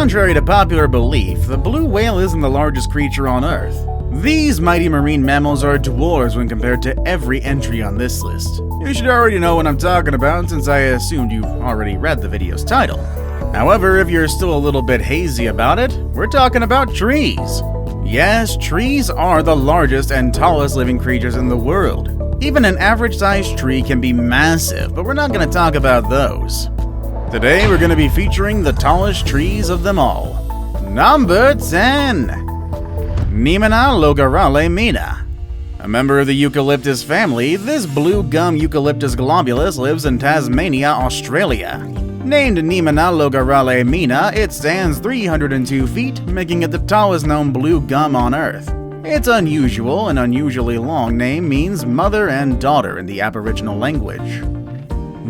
Contrary to popular belief, the blue whale isn't the largest creature on Earth. These mighty marine mammals are dwarves when compared to every entry on this list. You should already know what I'm talking about since I assumed you already read the video's title. However, if you're still a little bit hazy about it, we're talking about trees. Yes, trees are the largest and tallest living creatures in the world. Even an average-sized tree can be massive, but we're not going to talk about those. Today we're going to be featuring the tallest trees of them all. Number 10. Neeminah Loggorale Meena. A member of the eucalyptus family, this blue gum Eucalyptus globulus lives in Tasmania, Australia. Named Neeminah Loggorale Meena, it stands 302 feet, making it the tallest known blue gum on Earth. Its unusual and unusually long name means mother and daughter in the Aboriginal language.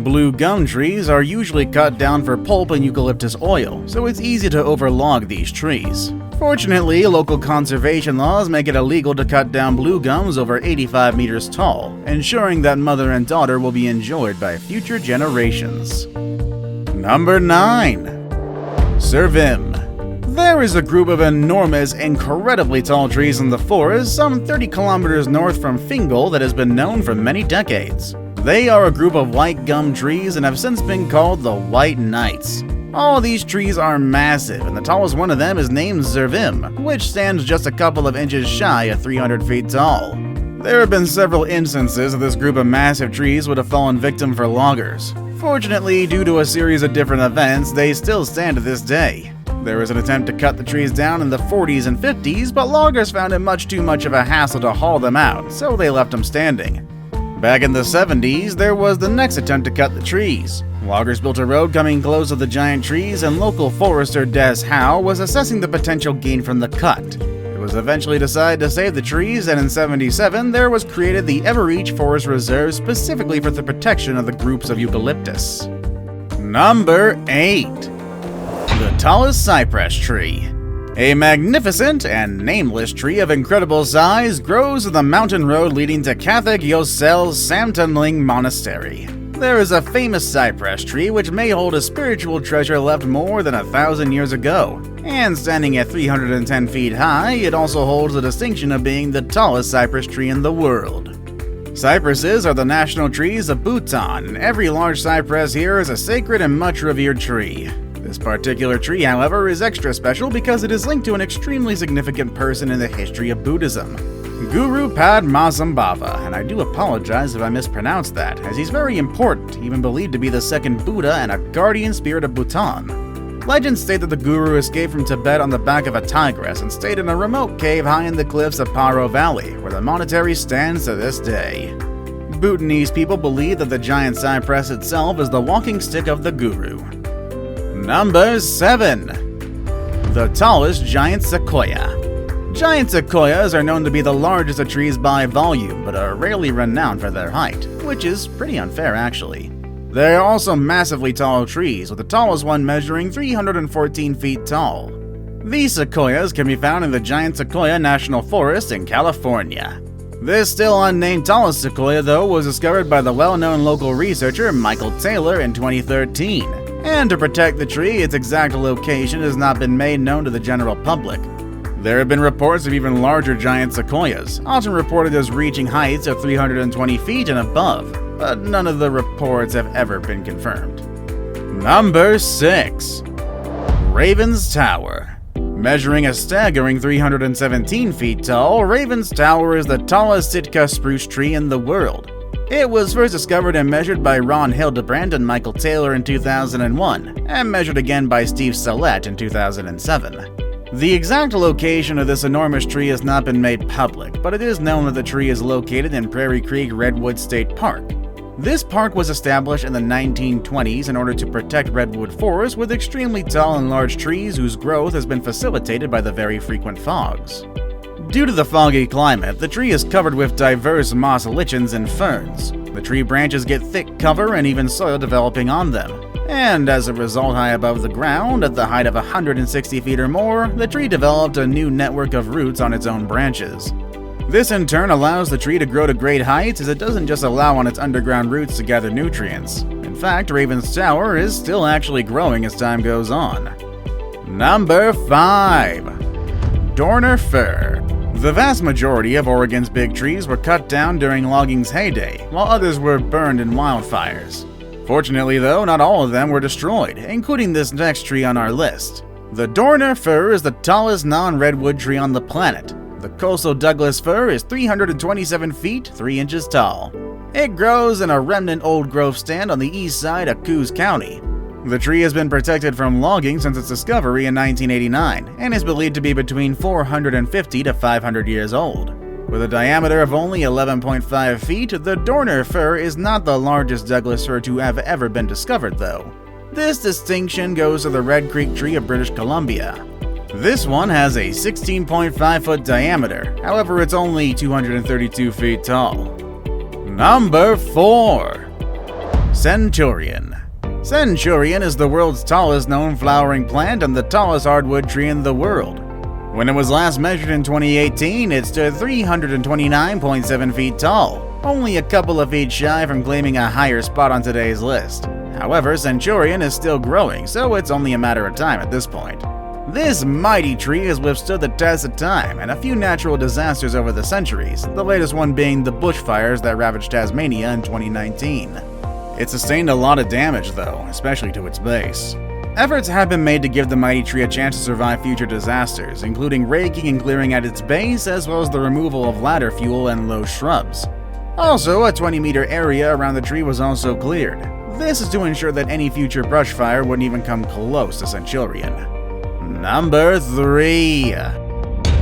Blue gum trees are usually cut down for pulp and eucalyptus oil, so it's easy to overlog these trees. Fortunately, local conservation laws make it illegal to cut down blue gums over 85 meters tall, ensuring that mother and daughter will be enjoyed by future generations. Number 9. Servim. There is a group of enormous, incredibly tall trees in the forest some 30 kilometers north from Fingal that has been known for many decades. They are a group of white gum trees and have since been called the White Knights. All these trees are massive, and the tallest one of them is named Servim, which stands just a couple of inches shy of 300 feet tall. There have been several instances that this group of massive trees would have fallen victim for loggers. Fortunately, due to a series of different events, they still stand to this day. There was an attempt to cut the trees down in the 40s and 50s, but loggers found it much too much of a hassle to haul them out, so they left them standing. Back in the 70s, there was the next attempt to cut the trees. Loggers built a road coming close to the giant trees, and local forester Des Howe was assessing the potential gain from the cut. It was eventually decided to save the trees, and in 77 there was created the Evereach Forest Reserve specifically for the protection of the groups of eucalyptus. Number 8. The tallest cypress tree. A magnificent and nameless tree of incredible size grows on the mountain road leading to Catholic Yosel's Samtonling Monastery. There is a famous cypress tree which may hold a spiritual treasure left more than 1,000 years ago, and standing at 310 feet high, it also holds the distinction of being the tallest cypress tree in the world. Cypresses are the national trees of Bhutan, and every large cypress here is a sacred and much revered tree. This particular tree, however, is extra special because it is linked to an extremely significant person in the history of Buddhism, Guru Padmasambhava, and I do apologize if I mispronounced that, as he's very important, even believed to be the second Buddha and a guardian spirit of Bhutan. Legends state that the guru escaped from Tibet on the back of a tigress and stayed in a remote cave high in the cliffs of Paro Valley, where the monastery stands to this day. Bhutanese people believe that the giant cypress itself is the walking stick of the guru. Number 7. The tallest giant sequoia. Giant sequoias are known to be the largest of trees by volume, but are rarely renowned for their height, which is pretty unfair actually. They are also massively tall trees, with the tallest one measuring 314 feet tall. These sequoias can be found in the Giant Sequoia National Forest in California. This still unnamed tallest sequoia, though, was discovered by the well-known local researcher Michael Taylor in 2013. And to protect the tree, its exact location has not been made known to the general public. There have been reports of even larger giant sequoias, often reported as reaching heights of 320 feet and above, but none of the reports have ever been confirmed. Number 6. Raven's Tower. Measuring a staggering 317 feet tall, Raven's Tower is the tallest Sitka spruce tree in the world. It was first discovered and measured by Ron Hildebrand and Michael Taylor in 2001, and measured again by Steve Salette in 2007. The exact location of this enormous tree has not been made public, but it is known that the tree is located in Prairie Creek Redwood State Park. This park was established in the 1920s in order to protect redwood forests with extremely tall and large trees whose growth has been facilitated by the very frequent fogs. Due to the foggy climate, the tree is covered with diverse moss lichens and ferns. The tree branches get thick cover and even soil developing on them. And as a result, high above the ground, at the height of 160 feet or more, the tree developed a new network of roots on its own branches. This in turn allows the tree to grow to great heights, as it doesn't just allow on its underground roots to gather nutrients. In fact, Raven's Tower is still actually growing as time goes on. Number 5. DOERNER Fir. The vast majority of Oregon's big trees were cut down during logging's heyday, while others were burned in wildfires. Fortunately though, not all of them were destroyed, including this next tree on our list. The DOERNER Fir is the tallest non-redwood tree on the planet. The coastal Douglas fir is 327 feet, 3 inches tall. It grows in a remnant old growth stand on the east side of Coos County. The tree has been protected from logging since its discovery in 1989, and is believed to be between 450 to 500 years old. With a diameter of only 11.5 feet, the DOERNER Fir is not the largest Douglas fir to have ever been discovered, though. This distinction goes to the Red Creek tree of British Columbia. This one has a 16.5-foot diameter, however it's only 232 feet tall. Number 4. Centurion. Centurion is the world's tallest known flowering plant and the tallest hardwood tree in the world. When it was last measured in 2018, it stood 329.7 feet tall, only a couple of feet shy from claiming a higher spot on today's list. However, Centurion is still growing, so it's only a matter of time at this point. This mighty tree has withstood the test of time and a few natural disasters over the centuries, the latest one being the bushfires that ravaged Tasmania in 2019. It sustained a lot of damage though, especially to its base. Efforts have been made to give the mighty tree a chance to survive future disasters, including raking and clearing at its base, as well as the removal of ladder fuel and low shrubs. Also, a 20-meter area around the tree was also cleared. This is to ensure that any future brush fire wouldn't even come close to Centurion. Number 3.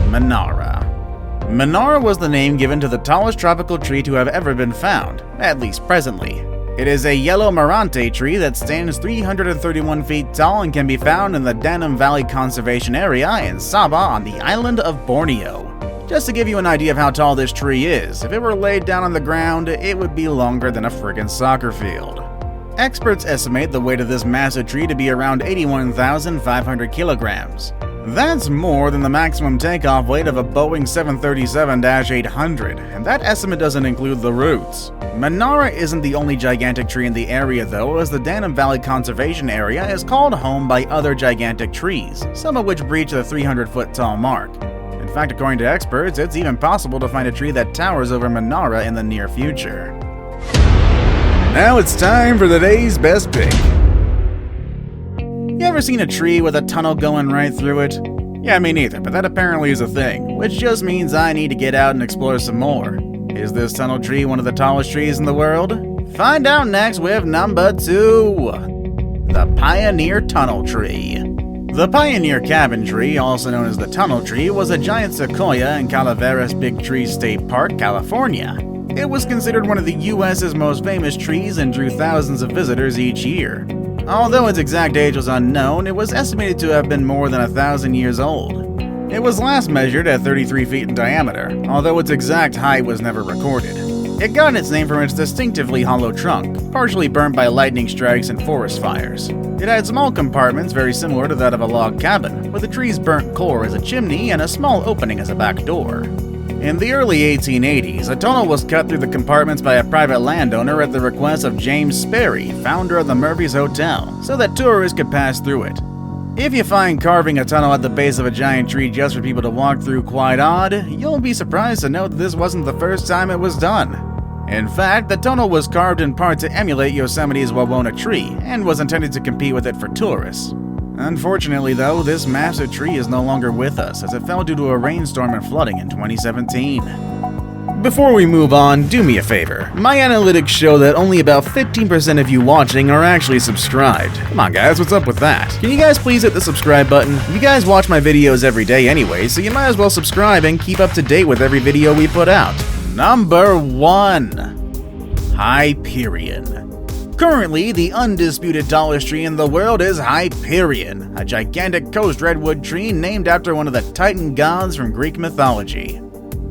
MENARA. MENARA was the name given to the tallest tropical tree to have ever been found, at least presently. It is a yellow marante tree that stands 331 feet tall and can be found in the Danum Valley Conservation Area in Sabah on the island of Borneo. Just to give you an idea of how tall this tree is, if it were laid down on the ground, it would be longer than a friggin' soccer field. Experts estimate the weight of this massive tree to be around 81,500 kilograms. That's more than the maximum takeoff weight of a Boeing 737-800, and that estimate doesn't include the roots. MENARA isn't the only gigantic tree in the area though, as the Danum Valley Conservation Area is called home by other gigantic trees, some of which breach the 300-foot tall mark. In fact, according to experts, it's even possible to find a tree that towers over MENARA in the near future. Now it's time for the day's best pick. You ever seen a tree with a tunnel going right through it? Yeah, me neither, but that apparently is a thing, which just means I need to get out and explore some more. Is this tunnel tree one of the tallest trees in the world? Find out next with number 2. The Pioneer Tunnel Tree. The Pioneer Cabin Tree, also known as the Tunnel Tree, was a giant sequoia in Calaveras Big Tree State Park, California. It was considered one of the U.S.'s most famous trees and drew thousands of visitors each year. Although its exact age was unknown, it was estimated to have been more than 1,000 years old. It was last measured at 33 feet in diameter, although its exact height was never recorded. It got its name from its distinctively hollow trunk, partially burnt by lightning strikes and forest fires. It had small compartments very similar to that of a log cabin, with the tree's burnt core as a chimney and a small opening as a back door. In the early 1880s, a tunnel was cut through the compartments by a private landowner at the request of James Sperry, founder of the Murphy's Hotel, so that tourists could pass through it. If you find carving a tunnel at the base of a giant tree just for people to walk through quite odd, you'll be surprised to note that this wasn't the first time it was done. In fact, the tunnel was carved in part to emulate Yosemite's Wawona tree, and was intended to compete with it for tourists. Unfortunately though, this massive tree is no longer with us, as it fell due to a rainstorm and flooding in 2017. Before we move on, do me a favor. My analytics show that only about 15% of you watching are actually subscribed. Come on guys, what's up with that? Can you guys please hit the subscribe button? You guys watch my videos every day anyway, so you might as well subscribe and keep up to date with every video we put out. Number 1. HYPERION. Currently, the undisputed tallest tree in the world is HYPERION, a gigantic coast redwood tree named after one of the Titan gods from Greek mythology.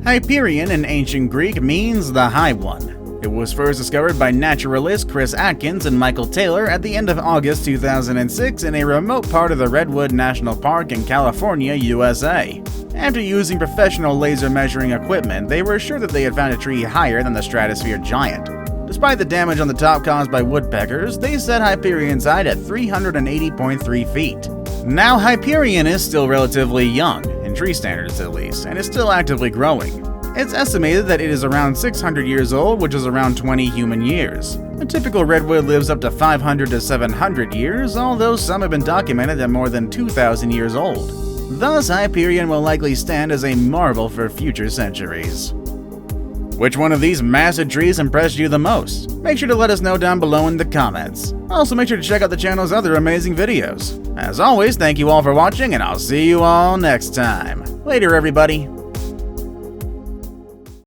HYPERION in ancient Greek means the High One. It was first discovered by naturalists Chris Atkins and Michael Taylor at the end of August 2006 in a remote part of the Redwood National Park in California, USA. After using professional laser measuring equipment, they were sure that they had found a tree higher than the stratosphere giant. Despite the damage on the top caused by woodpeckers, they set HYPERION's height at 380.3 feet. Now, Hyperion is still relatively young, in tree standards at least, and is still actively growing. It's estimated that it is around 600 years old, which is around 20 human years. A typical redwood lives up to 500 to 700 years, although some have been documented at more than 2,000 years old. Thus, Hyperion will likely stand as a marvel for future centuries. Which one of these massive trees impressed you the most? Make sure to let us know down below in the comments. Also, make sure to check out the channel's other amazing videos. As always, thank you all for watching, and I'll see you all next time. Later, everybody.